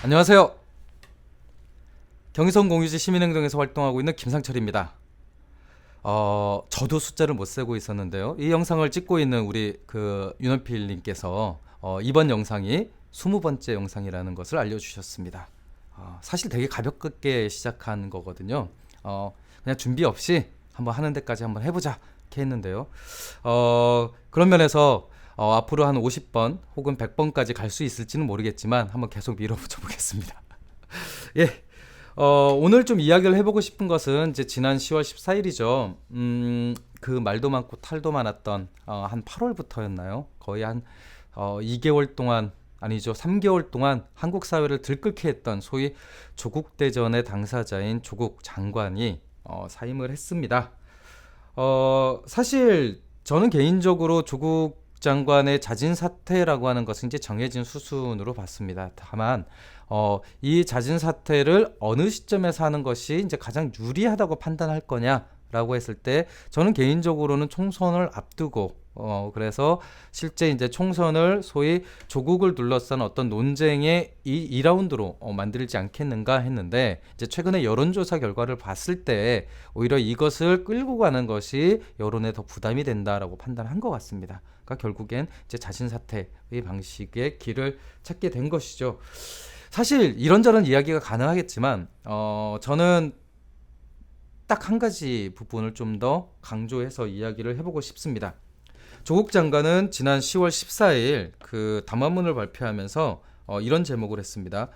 안녕하세요. 경의선 공유지 시민행동에서 활동하고 있는 김상철입니다. 저도 숫자를 못 세고 있었는데요. 이 영상을 찍고 있는 우리 윤원필님께서 이번 영상이 20번째 영상이라는 것을 알려주셨습니다. 사실 되게 가볍게 시작한 거거든요. 그냥 준비 없이 한번 하는 데까지 한번 해보자 이렇게 했는데요. 그런 면에서 앞으로 한 50번 혹은 100번까지 갈 수 있을지는 모르겠지만 한번 계속 밀어붙여 보겠습니다. 예. 오늘 좀 이야기를 해보고 싶은 것은 이제 지난 10월 14일이죠. 그 말도 많고 탈도 많았던 한 8월부터였나요? 거의 한 2개월 동안 아니죠. 3개월 동안 한국 사회를 들끓게 했던 소위 조국 대전의 당사자인 조국 장관이 사임을 했습니다. 사실 저는 개인적으로 조국 장관의 자진 사퇴라고 하는 것은 이제 정해진 수순으로 봤습니다. 다만 이 자진 사퇴를 어느 시점에서 하는 것이 이제 가장 유리하다고 판단할 거냐라고 했을 때 저는 개인적으로는 총선을 앞두고 그래서 실제 이제 총선을 소위 조국을 둘러싼 어떤 논쟁의 2라운드로 만들지 않겠는가 했는데 이제 최근에 여론조사 결과를 봤을 때 오히려 이것을 끌고 가는 것이 여론에 더 부담이 된다라고 판단한 것 같습니다. 그러니까 결국엔 이제 자진 사퇴의 방식의 길을 찾게 된 것이죠. 사실 이런저런 이야기가 가능하겠지만 저는 딱 한 가지 부분을 좀 더 강조해서 이야기를 해보고 싶습니다. 조국 장관은 지난 10월 14일 그 담화문을 발표하면서 이런 제목을 했습니다.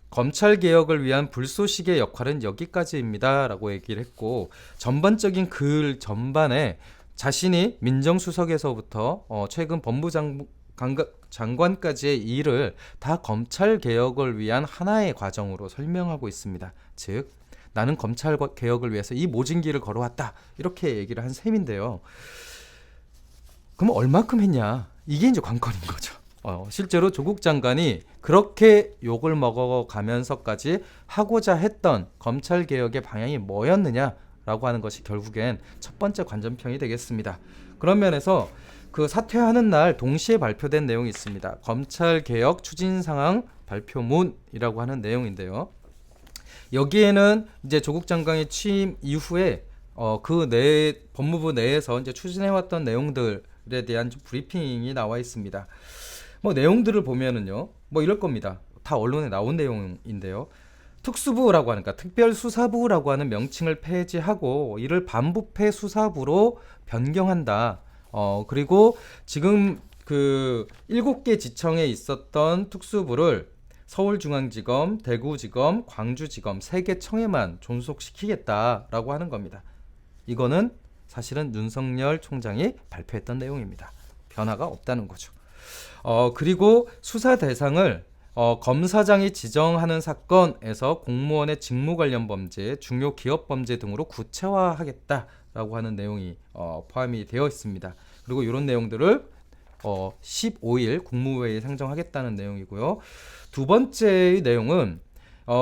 검찰 개혁을 위한 불쏘시개의 역할은 여기까지입니다 라고 얘기를 했고, 전반적인 글 전반에 자신이 민정수석에서부터 최근 법무장관까지의 일을 다 검찰 개혁을 위한 하나의 과정으로 설명하고 있습니다. 즉 나는 검찰 개혁을 위해서 이 모진 길을 걸어왔다 이렇게 얘기를 한 셈인데요. 그럼 얼마큼 했냐? 이게 이제 관건인 거죠. 실제로 조국 장관이 그렇게 욕을 먹어가면서까지 하고자 했던 검찰 개혁의 방향이 뭐였느냐라고 하는 것이 결국엔 첫 번째 관전평이 되겠습니다. 그런 면에서 그 사퇴하는 날 동시에 발표된 내용이 있습니다. 검찰 개혁 추진 상황 발표문이라고 하는 내용인데요. 여기에는 이제 조국 장관의 취임 이후에 법무부 내에서 이제 추진해왔던 내용들에 대한 좀 브리핑이 나와 있습니다. 뭐 내용들을 보면은요, 뭐 이럴 겁니다. 다 언론에 나온 내용인데요. 특수부라고 하니까 특별수사부라고 하는 명칭을 폐지하고 이를 반부패 수사부로 변경한다. 그리고 지금 그 7개 지청에 있었던 특수부를 서울중앙지검, 대구지검, 광주지검 3개 청에만 존속시키겠다라고 하는 겁니다. 이거는 사실은 윤석열 총장이 발표했던 내용입니다. 변화가 없다는 거죠. 그리고 수사 대상을 검사장이 지정하는 사건에서 공무원의 직무 관련 범죄, 중요 기업 범죄 등으로 구체화하겠다라고 하는 내용이 포함이 되어 있습니다. 그리고 이런 내용들을 15일 국무회의에 상정하겠다는 내용이고요. 두 번째의 내용은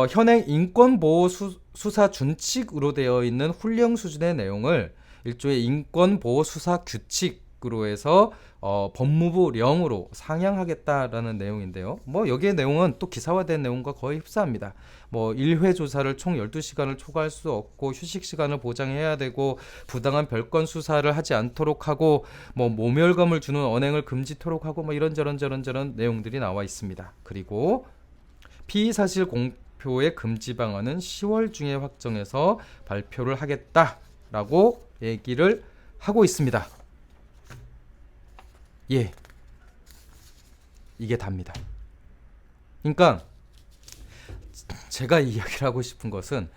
현행 인권보호 수사 준칙으로 되어 있는 훈령 수준의 내용을 일종의 인권보호 수사 규칙으로 해서 법무부령으로 상향하겠다라는 내용인데요. 뭐 여기의 내용은 또 기사화된 내용과 거의 흡사합니다. 뭐 1회 조사를 총 12시간을 초과할 수 없고 휴식 시간을 보장해야 되고 부당한 별건 수사를 하지 않도록 하고 뭐 모멸감을 주는 언행을 금지토록 하고 뭐 이런저런 내용들이 나와 있습니다. 그리고 피의사실 공표의 금지 방안은 10월 중에 확정해서 발표를 하겠다라고 얘기를 하고 있습니다. 예, 이게 답니다. 그러니까 제가 이야기를 하고 싶은 것은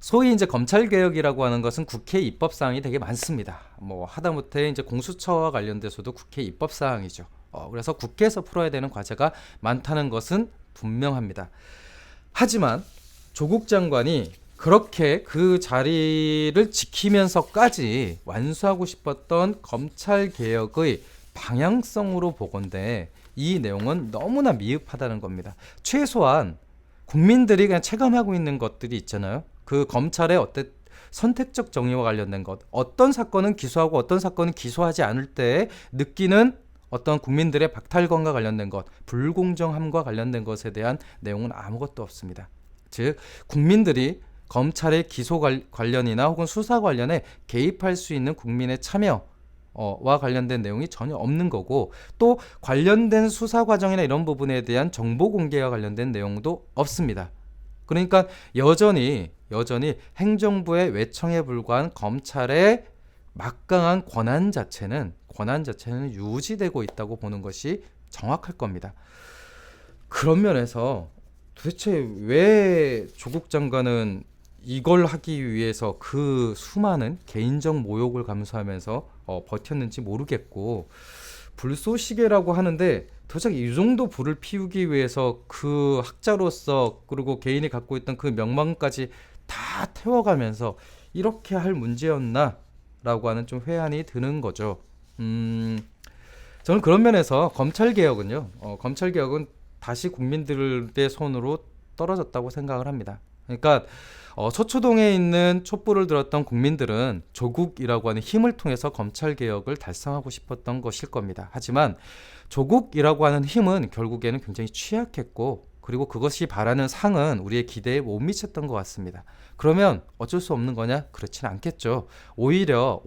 소위 이제 검찰 개혁이라고 하는 것은 국회 입법 사항이 되게 많습니다. 뭐 하다못해 이제 공수처와 관련돼서도 국회 입법 사항이죠. 그래서 국회에서 풀어야 되는 과제가 많다는 것은 분명합니다. 하지만 조국 장관이 그렇게 그 자리를 지키면서까지 완수하고 싶었던 검찰 개혁의 방향성으로 보건대 이 내용은 너무나 미흡하다는 겁니다. 최소한 국민들이 그냥 체감하고 있는 것들이 있잖아요. 그 검찰의 어떤 선택적 정의와 관련된 것, 어떤 사건은 기소하고 어떤 사건은 기소하지 않을 때 느끼는 어떤 국민들의 박탈감과 관련된 것, 불공정함과 관련된 것에 대한 내용은 아무것도 없습니다. 즉 국민들이 검찰의 기소 관련이나 혹은 수사 관련에 개입할 수 있는 국민의 참여와 관련된 내용이 전혀 없는 거고, 또 관련된 수사 과정이나 이런 부분에 대한 정보 공개와 관련된 내용도 없습니다. 그러니까 여전히 행정부의 외청에 불과한 검찰의 막강한 권한 자체는 유지되고 있다고 보는 것이 정확할 겁니다. 그런 면에서 도대체 왜 조국 장관은 이걸 하기 위해서 그 수많은 개인적 모욕을 감수하면서 버텼는지 모르겠고, 불쏘시개라고 하는데 도대체 이 정도 불을 피우기 위해서 그 학자로서 그리고 개인이 갖고 있던 그 명망까지 다 태워가면서 이렇게 할 문제였나 라고 하는 좀 회한이 드는 거죠. 저는 그런 면에서 검찰개혁은 다시 국민들의 손으로 떨어졌다고 생각을 합니다. 그러니까 서초동에 있는 촛불을 들었던 국민들은 조국이라고 하는 힘을 통해서 검찰개혁을 달성하고 싶었던 것일 겁니다. 하지만 조국이라고 하는 힘은 결국에는 굉장히 취약했고, 그리고 그것이 바라는 상은 우리의 기대에 못 미쳤던 것 같습니다. 그러면 어쩔 수 없는 거냐? 그렇진 않겠죠. 오히려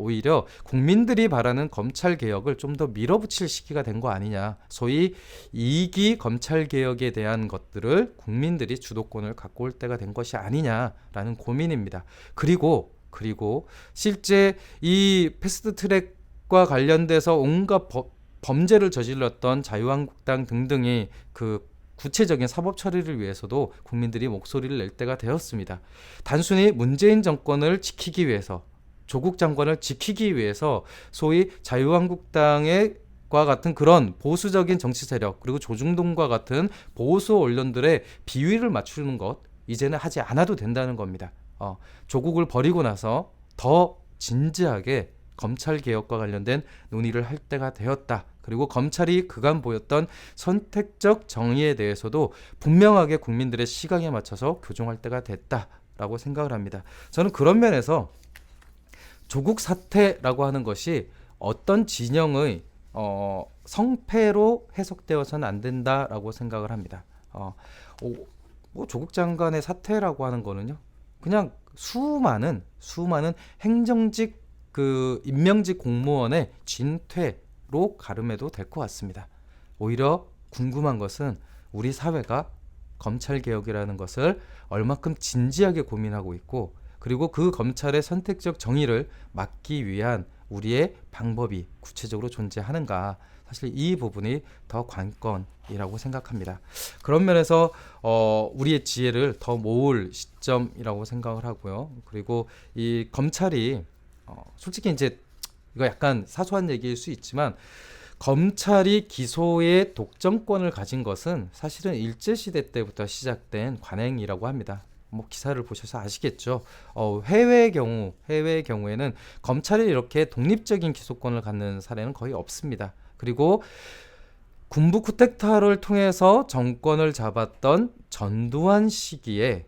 국민들이 바라는 검찰개혁을 좀 더 밀어붙일 시기가 된 거 아니냐. 소위 2기 검찰개혁에 대한 것들을 국민들이 주도권을 갖고 올 때가 된 것이 아니냐라는 고민입니다. 그리고 실제 이 패스트트랙과 관련돼서 온갖 범죄를 저질렀던 자유한국당 등등이 그 구체적인 사법 처리를 위해서도 국민들이 목소리를 낼 때가 되었습니다. 단순히 문재인 정권을 지키기 위해서, 조국 장관을 지키기 위해서 소위 자유한국당의 과 같은 그런 보수적인 정치 세력, 그리고 조중동과 같은 보수 언론들의 비위를 맞추는 것, 이제는 하지 않아도 된다는 겁니다. 조국을 버리고 나서 더 진지하게 검찰개혁과 관련된 논의를 할 때가 되었다. 그리고 검찰이 그간 보였던 선택적 정의에 대해서도 분명하게 국민들의 시각에 맞춰서 교정할 때가 됐다라고 생각을 합니다. 저는 그런 면에서 조국 사태라고 하는 것이 어떤 진영의 성패로 해석되어서는 안 된다라고 생각을 합니다. 조국 장관의 사태라고 하는 거는요, 그냥 수많은 행정직 임명직 공무원의 진퇴로 가름해도 될 것 같습니다. 오히려 궁금한 것은 우리 사회가 검찰개혁이라는 것을 얼마큼 진지하게 고민하고 있고, 그리고 그 검찰의 선택적 정의를 막기 위한 우리의 방법이 구체적으로 존재하는가. 사실 이 부분이 더 관건이라고 생각합니다. 그런 면에서 우리의 지혜를 더 모을 시점이라고 생각을 하고요. 그리고 이 검찰이 솔직히 이제 이거 약간 사소한 얘기일 수 있지만, 검찰이 기소의 독점권을 가진 것은 사실은 일제시대 때부터 시작된 관행이라고 합니다. 기사를 보셔서 아시겠죠. 해외의 경우에는 검찰이 이렇게 독립적인 기소권을 갖는 사례는 거의 없습니다. 그리고 군부 쿠데타를 통해서 정권을 잡았던 전두환 시기에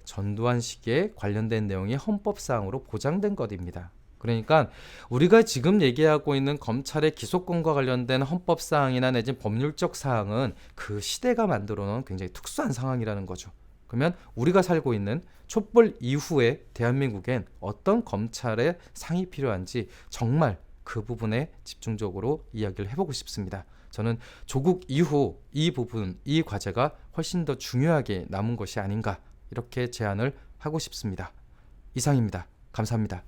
관련된 내용이 헌법상으로 보장된 것입니다. 그러니까 우리가 지금 얘기하고 있는 검찰의 기소권과 관련된 헌법사항이나 내지 법률적 사항은 그 시대가 만들어 놓은 굉장히 특수한 상황이라는 거죠. 그러면 우리가 살고 있는 촛불 이후에 대한민국엔 어떤 검찰의 상이 필요한지 정말 그 부분에 집중적으로 이야기를 해보고 싶습니다. 저는 조국 이후 이 부분, 이 과제가 훨씬 더 중요하게 남은 것이 아닌가, 이렇게 제안을 하고 싶습니다. 이상입니다. 감사합니다.